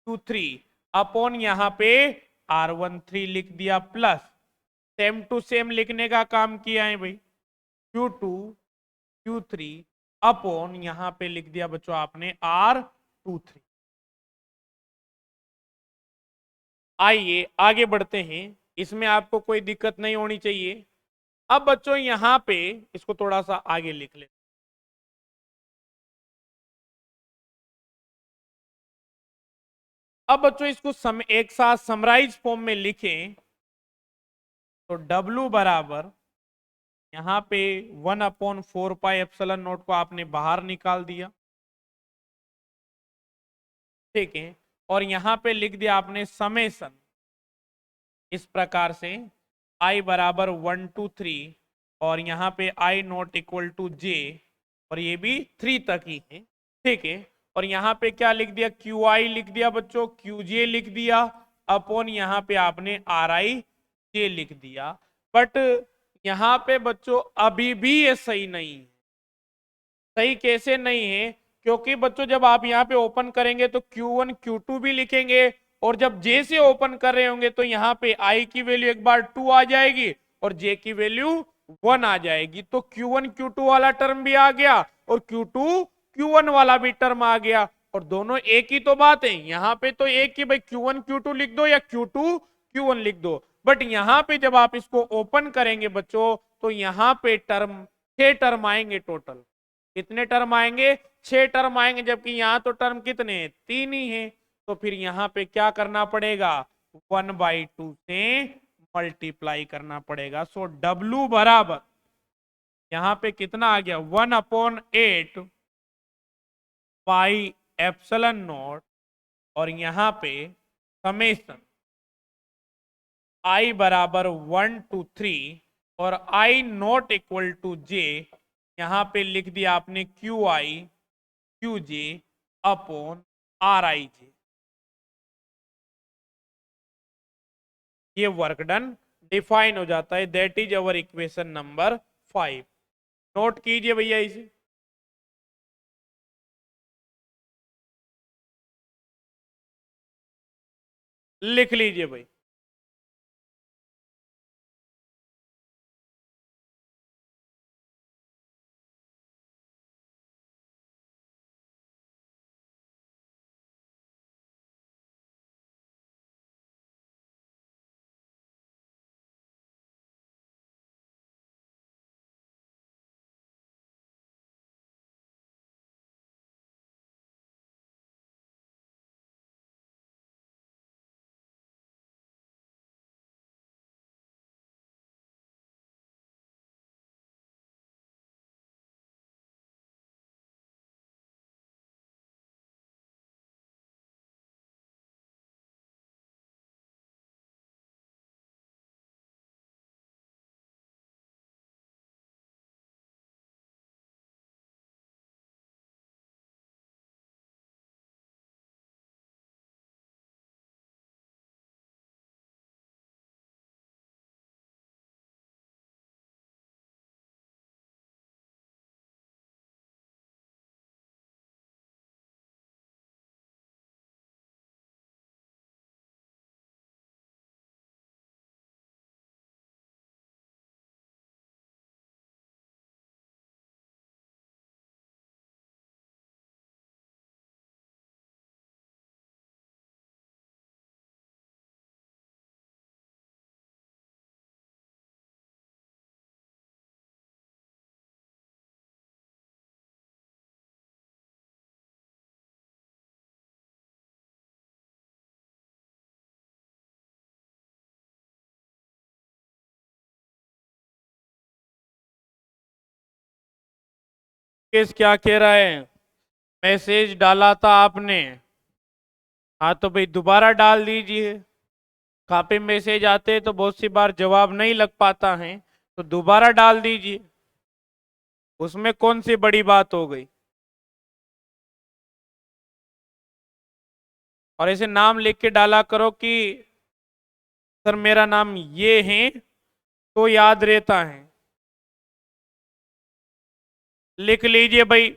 Q3 अपॉन यहाँ पे R13 लिख दिया प्लस सेम टू सेम लिखने का काम किया है भाई Q2 Q3 अपॉन यहाँ पे लिख दिया बच्चों आपने R23। आइए आगे बढ़ते हैं, इसमें आपको कोई दिक्कत नहीं होनी चाहिए। अब बच्चों यहां पे इसको थोड़ा सा आगे लिख ले। अब बच्चों इसको एक साथ समराइज फॉर्म में लिखें तो W बराबर यहां पे 1/4 पाई एप्सिलॉन नॉट को आपने बाहर निकाल दिया। ठीक है, और यहां पे लिख दिया आपने समेसन इस प्रकार से I बराबर 1 to 3 और यहाँ पे I not equal to J और ये भी 3 तक ही है। ठीक है, और यहाँ पे क्या लिख दिया QI लिख दिया बच्चों, QJ लिख दिया अपॉन यहाँ पे आपने RI J लिख दिया। बट यहाँ पे बच्चों अभी भी ये सही नहीं है। सही कैसे नहीं है, क्योंकि बच्चों जब आप यहाँ पे ओपन करेंगे तो Q1 Q2 भी लिखेंगे और जब J से ओपन कर रहे होंगे तो यहाँ पे I की वैल्यू एक बार 2 आ जाएगी और J की वैल्यू 1 आ जाएगी। तो Q1 Q2 वाला टर्म भी आ गया और Q2 Q1 वाला भी टर्म आ गया और दोनों एक ही तो बात है। यहाँ पे तो एक ही भाई Q1 Q2 लिख दो या Q2 Q1 लिख दो, बट यहाँ पे जब आप इसको ओपन करेंगे बच्चों तो यहाँ पे टर्म 6 टर्म आएंगे टोटल। कितने टर्म आएंगे 6 टर्म आएंगे, जबकि यहां तो टर्म कितने हैं 3 ही है। तो फिर यहां पे क्या करना पड़ेगा 1/2 से मल्टीप्लाई करना पड़ेगा। सो W बराबर यहां पे कितना आ गया 1/8 पाई एप्सिलॉन नॉट और यहां पे समेशन I बराबर 1 to 3 और I not equal to J यहां पे लिख दिया आपने QI QJ अपॉन RIJ। ये वर्क डन डिफाइन हो जाता है। That is our equation number 5। Note कीजिए भैया इसे। लिख लीजिए भाई। केस क्या कह रहा है? मैसेज डाला था आपने, हाँ तो भाई दोबारा डाल दीजिए। काफी मैसेज आते हैं तो बहुत सी बार जवाब नहीं लग पाता है, तो दोबारा डाल दीजिए। उसमें कौन सी बड़ी बात हो गई? और ऐसे नाम लिख के डाला करो कि सर मेरा नाम ये है, तो याद रहता है। लिख लीजिए भाई।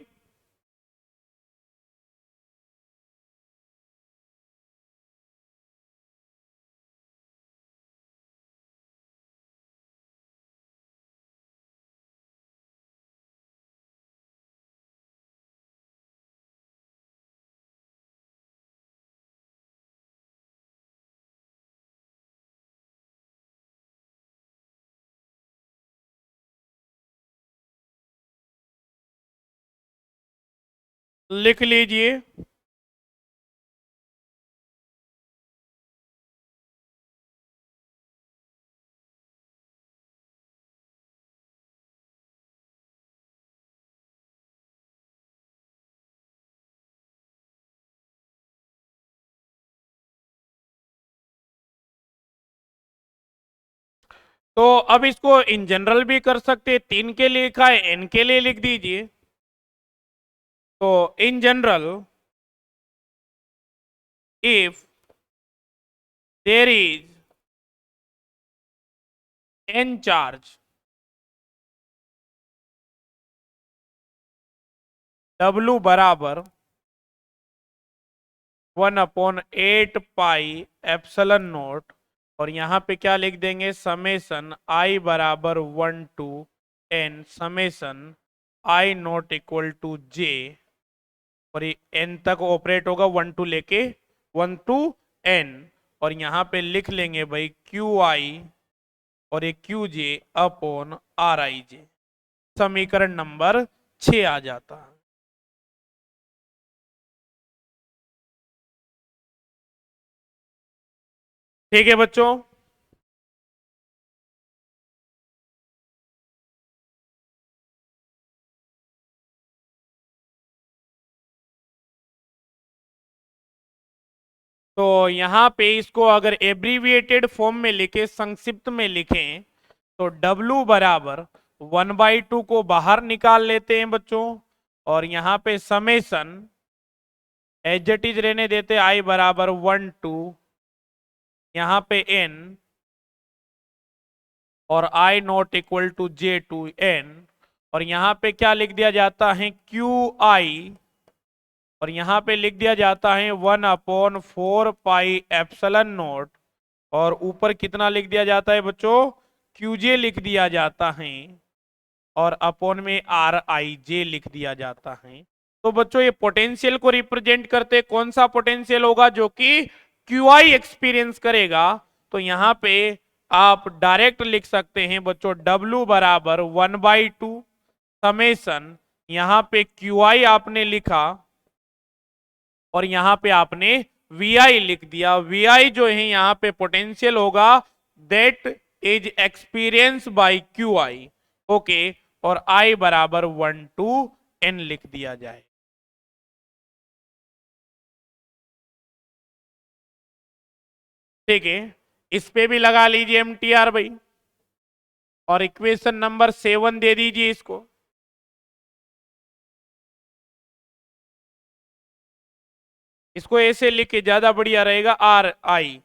लिख लीजिए। तो अब इसको इन जनरल भी कर सकते हैं, 3 के लिए लिखा है, n के लिए लिख दीजिए। तो in general if there is n charge, W बराबर 1/8 पाई एप्सिलॉन नॉट, और यहां पे क्या लिख देंगे, समेसन I बराबर 1 to n summation I not equal to j, और ये n तक ऑपरेट होगा 1 टू लेके 1 टू n, और यहां पे लिख लेंगे भाई क्यू आई और ये Q J upon R I J. समीकरण नंबर 6 आ जाता है। ठीक है बच्चों। तो यहां पे इसको अगर एब्रीविएटेड फॉर्म में लिखे, संक्षिप्त में लिखें, तो W बराबर 1/2 को बाहर निकाल लेते हैं बच्चों, और यहां पे समेसन एज इट इज रहने देते, I बराबर 1 टू यहां पे n, और I not equal to j to n, और यहां पे क्या लिख दिया जाता है, क्यू आई और यहां पे लिख दिया जाता है 1/4 पाई एप्सिलॉन नॉट, और ऊपर कितना लिख दिया जाता है बच्चों, क्यूजे लिख दिया जाता है, और अपॉन में आर आई जे लिख दिया जाता है। तो बच्चों ये पोटेंशियल को रिप्रेजेंट करते कौन सा पोटेंशियल होगा, जो कि क्यू आई एक्सपीरियंस करेगा। तो यहां पे आप डायरेक्ट लिख सकते हैं बच्चों W बराबर 1/2 समेसन, यहां पे क्यू आई आपने लिखा और यहां पे आपने वी आई लिख दिया। वी आई जो है यहां पे पोटेंशियल होगा, that is experience by Q I. Okay, और आई बराबर 1/2 N लिख दिया जाए। ठीक है, इस पे भी लगा लीजिए MTR भाई, और इक्वेशन नंबर 7 दे दीजिए इसको। इसको ऐसे लिख के ज्यादा बढ़िया रहेगा, आर आई,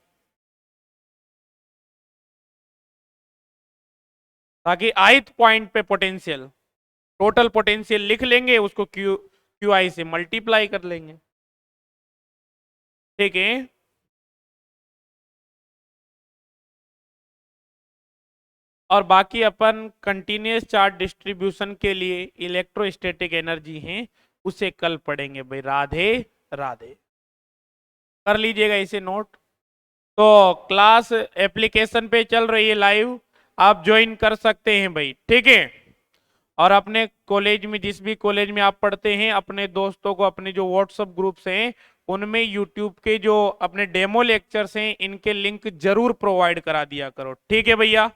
ताकि आइथ पॉइंट पे पोटेंशियल, टोटल पोटेंशियल लिख लेंगे, उसको क्यू आई से मल्टीप्लाई कर लेंगे। ठीक है, और बाकी अपन कंटिन्यूस चार्ज डिस्ट्रीब्यूशन के लिए इलेक्ट्रोस्टैटिक एनर्जी है, उसे कल पढ़ेंगे भाई। राधे राधे, कर लीजिएगा इसे नोट। तो क्लास एप्लीकेशन पे चल रही है लाइव, आप ज्वाइन कर सकते हैं भाई। ठीक है, और अपने कॉलेज में, जिस भी कॉलेज में आप पढ़ते हैं, अपने दोस्तों को, अपने जो व्हाट्सएप ग्रुप्स हैं उनमें यूट्यूब के जो अपने डेमो लेक्चर्स हैं इनके लिंक जरूर प्रोवाइड करा दिया करो। ठीक है भैया।